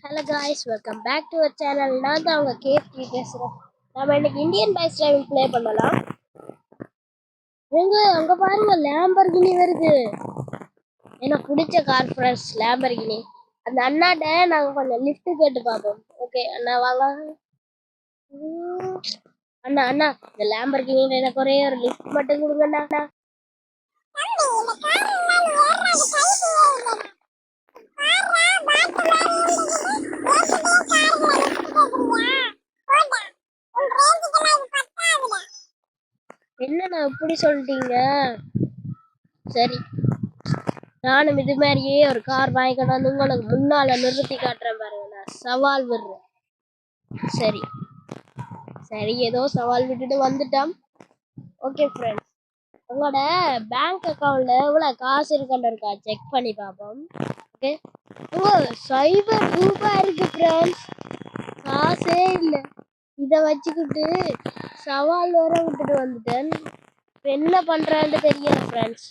Hello guys, welcome back to our channel. நான் தான் உங்க கேஃப்டி பேசுறேன். நாம இன்னைக்கு இந்தியன் பைக் டிரைவிங் ப்ளே பண்ணலாம். அங்க பாருங்க லேம்பர்கினி வருது. எனக்கு பிடிச்ச கார் ஃப்ரெண்ட்ஸ் லேம்பர்கினி. அந்த அண்ணாட்ட நாங்க கொஞ்சம் லிஃப்ட் கேட்டு பார்ப்போம். ஓகே அண்ணா வாங்க. அண்ணா அண்ணா இந்த லேம்பர்கினில எனக்கு ஒரே ஒரு லிஃப்ட் மட்டும் கொடுங்கண்ணா. என்னண்ணா இப்படி சொல்லிட்டீங்க? சரி, நானும் இது மாதிரியே ஒரு கார் வாங்கிக்கணும் வந்து உங்களுக்கு முன்னால நிறுத்தி காட்டுறேன் பாருங்க. நான் சவால் விடுறேன். சரி சரி, ஏதோ சவால் விட்டுட்டு வந்துட்டோம். ஓகே ஃப்ரெண்ட்ஸ், உங்களோட பேங்க் அக்கௌண்ட்ல எவ்வளவு காசு இருக்கா செக் பண்ணி பார்ப்போம். ஓகே, ₹0 இருக்கு ஃப்ரெண்ட்ஸ். காசே இல்லை. இதை வச்சுக்கிட்டு சவால் வேற விட்டுட்டு வந்துட்டேன். என்ன பண்றேன்னு தெரியல ஃப்ரெண்ட்ஸ்.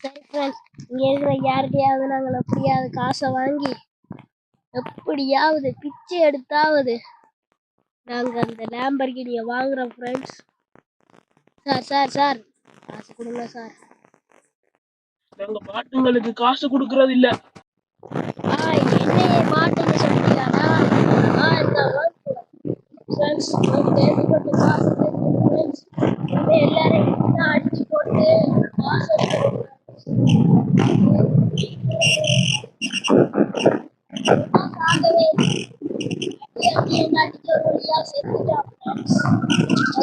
சரி ஃப்ரெண்ட்ஸ், இங்க இருக்கிற யார்கிட்டயாவது நாங்கள் எப்படியாவது காசை வாங்கி எப்படியாவது பிச்சை எடுத்தாவது நாங்க அந்த லேம்பர்கினியை வாங்குறோம் ஃப்ரெண்ட்ஸ். சார் சார் சார், காசு கொடுங்க சார். நாங்க பாட்டுங்களுக்கு காசு கொடுக்கறது இல்ல. என்னையே பாட்டுன்னு சொல்லிட்டானா? இந்த ஃப்ரெண்ட்ஸ் காசு ஃப்ரெண்ட்ஸ் எல்லாரையும் அடிச்சு போட்டு காசு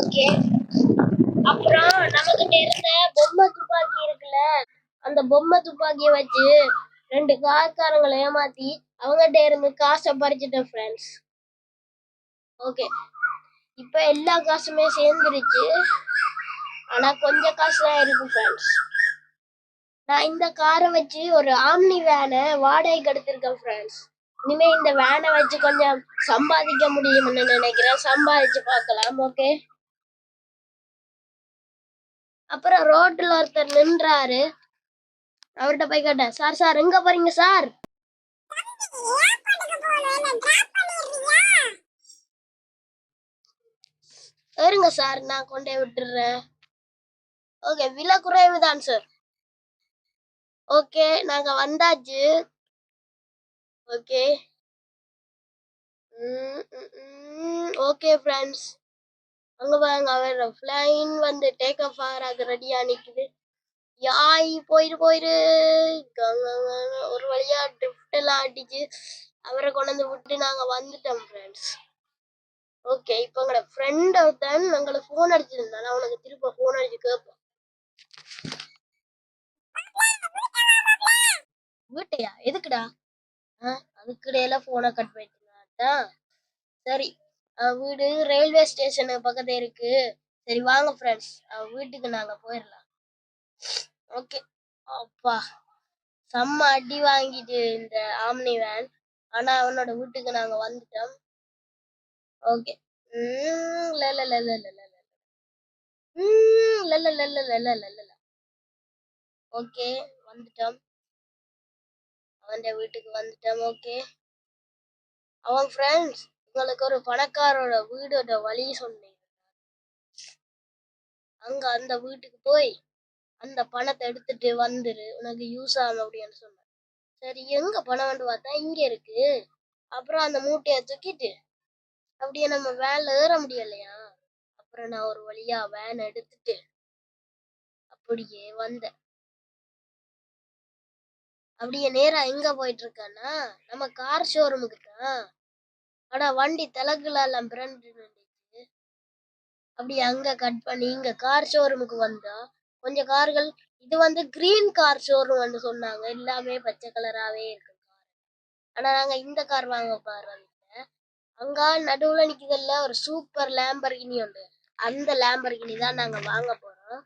ஓகே, அப்புறம் நமக்கிட்ட இருந்த பொம்மை துப்பாக்கி இருக்குல்ல, அந்த பொம்மை துப்பாக்கிய வச்சு 2 கார்காரங்களை ஏமாத்தி அவங்ககிட்ட இருந்து காசை பறிச்சுட்டேன் ஃப்ரெண்ட்ஸ். ஓகே, இப்ப எல்லா காசுமே சேர்ந்துருச்சு. ஆனா கொஞ்சம் காசு தான் இருக்கு ஃப்ரெண்ட்ஸ். நான் இந்த காரை வச்சு ஒரு ஆம்னி வேனை வாடகைக்கு எடுத்திருக்கேன் ஃப்ரெண்ட்ஸ். இனிமே இந்த வேனை வச்சு கொஞ்சம் சம்பாதிக்க முடியும்னு நினைக்கிறேன். சம்பாதிச்சு பார்க்கலாம். ஓகே, அப்புறம் ரோட்ல ஒருத்தர் நின்றாரு. அவர்கிட்ட போய் கேட்டேன், சார் சார் எங்க போறீங்க சார்? இருங்க சார், நான் கொண்டே விட்டுறேன். ஓகே, விலை குறைவுதான் சார். ஓகே, நாங்க வந்தாச்சு. ஓகே ஓகே ஃப்ரெண்ட்ஸ், அங்க பாருங்க அவர் ஃப்ளைன் வந்து டேக் ஆஃப் ஆக ரெடியா நிக்குது. யாய் போயிரு ஒரு வழியா ட்ரிஃப்ட் எல்லாம் அடிச்சு அவரை கொண்டு வந்து விட்டு நாங்க வந்துட்டோம் ஃப்ரெண்ட்ஸ். ஓகே, இப்போ எங்களோட ஃப்ரெண்ட் ஒருத்தன் எங்களுக்கு ஃபோன் அடிச்சிருந்தான். அவனுக்கு திரும்ப ஃபோன் அடிச்சு கேட்போம். வீட்டையா? எதுக்குடா? அதுக்கிடையில போனை கட் பண்ணிட்டீங்களா? சரி, வீடு ரயில்வே ஸ்டேஷனு பக்கத்துல இருக்கு. சரி வாங்க ஃப்ரெண்ட்ஸ், வீட்டுக்கு நாங்க போயிடலாம். ஓகே, அப்பா செம்ம அடி வாங்கிட்டு இந்த ஆம்னி வேன். ஆனா அவனோட வீட்டுக்கு நாங்க வந்துட்டோம். ஓகே, ஓகே வந்துட்டோம். அவன் வீட்டுக்கு வந்துட்டோம். ஓகே, அவன் ஃப்ரெண்ட்ஸ் உங்களுக்கு ஒரு பணக்காரோட வீடோட வழி சொன்னேன். அங்க அந்த வீட்டுக்கு போய் அந்த பணத்தை எடுத்துட்டு வந்துரு, உனக்கு யூஸ் ஆகும் அப்படின்னு சொன்னேன். சரி, எங்க பணம் வந்து பார்த்தா இங்க இருக்கு. அப்புறம் அந்த மூட்டையை தூக்கிட்டு அப்படியே நம்ம வேன்ல ஏற முடியலையா? அப்புறம் நான் ஒரு வழியா வேன் எடுத்துட்டு அப்படியே வந்தேன். அப்படியே நேரா எங்க போயிட்டு இருக்கேன்னா நம்ம கார் ஷோரூமுக்கு தான். ஆனா வண்டி தலகுலாம் பிரண்டு நின்றுச்சு. அப்படியே அங்க கட் பண்ணி இங்க கார் ஷோரூமுக்கு வந்தா கொஞ்சம் கார்கள், இது வந்து கிரீன் கார் ஷோரூம் சொன்னாங்க. எல்லாமே பச்சை கலராவே இருக்கு கார். ஆனா நாங்க இந்த கார் வாங்க பாருங்க. அங்க நடுவுல நிக்குதுல்ல ஒரு சூப்பர் லேம்பர்கினி உண்டு, அந்த லேம்பர்கினி தான் நாங்க வாங்க போறோம்.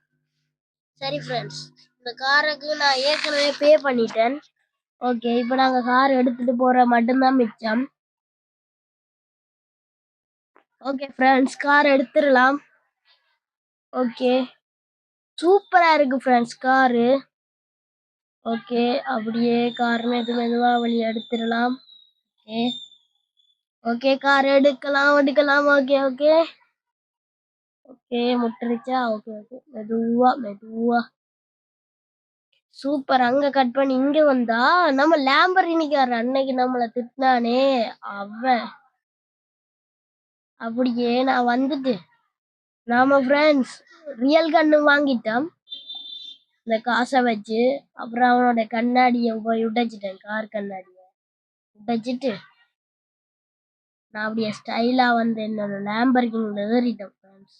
சரி ஃப்ரெண்ட்ஸ், இந்த காருக்கு நான் ஏற்கனவே பே பண்ணிட்டேன். ஓகே, இப்போ நாங்க கார் எடுத்துட்டு போற மட்டும்தான் மிச்சம். ஓகே ஃப்ரெண்ட்ஸ், கார் எடுத்துடலாம். ஓகே, சூப்பரா இருக்கு ஃப்ரெண்ட்ஸ் காரு. ஓகே, அப்படியே கார் மெதுவா வழி எடுத்துடலாம். ஓகே ஓகே, கார் எடுக்கலாம் எடுக்கலாம். ஓகே ஓகே ஓகே, முட்டுருச்சா? ஓகே ஓகே, மெதுவா மெதுவா. சூப்பர். அங்க கட் பண்ணி இங்க வந்தா நம்ம லேம்பர்கினிக்கார அன்னைக்கு நம்மள திட்டினானே அவன். அப்படியே நான் வந்துட்டு நாம ஃப்ரெண்ட்ஸ் ரியல் கண்ணு வாங்கிட்டோம் இந்த காசை வச்சு. அப்புறம் அவனோட கண்ணாடியை போய் உடைச்சிட்டேன், கார் கண்ணாடியை உடைச்சிட்டு நான் அப்படியே ஸ்டைலா வந்து என்னோட லேம்பர்கினில ஏறிட்டேன் ஃப்ரெண்ட்ஸ்.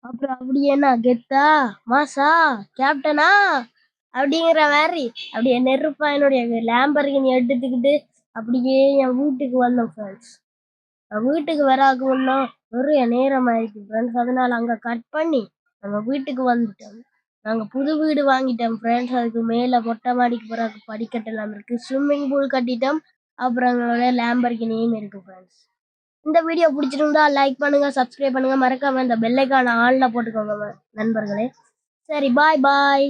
அப்புறம் அப்படியே நான் கெத்தா மாசா கேப்டனா அப்படிங்கிற மாதிரி அப்படியே நெருப்பா என்னுடைய லேம்பர்கினி எடுத்துக்கிட்டு அப்படியே என் வீட்டுக்கு வந்தோம் ஃப்ரெண்ட்ஸ். வீட்டுக்கு வராக்கு முன்னும் நிறைய நேரம் ஆயிடுச்சு ஃப்ரெண்ட்ஸ். அதனால அங்க கட் பண்ணி நாங்க வீட்டுக்கு வந்துட்டோம். நாங்க புது வீடு வாங்கிட்டோம் ஃப்ரெண்ட்ஸ். அதுக்கு மேல மொட்டை மாடிக்கு போறதுக்கு படிக்கட்டெல்லாம் இருக்கு, ஸ்விம்மிங் பூல் கட்டிட்டோம். அப்புறம் எங்களோட லேம்பர்கினியும் இருக்கு ஃப்ரெண்ட்ஸ். இந்த வீடியோ பிடிச்சிருந்தா லைக் பண்ணுங்க, சப்ஸ்கிரைப் பண்ணுங்க, மறக்காம இந்த பெல் ஐகானை ஆன்ல போட்டுக்கோங்க நண்பர்களே. சரி, பாய் பாய்.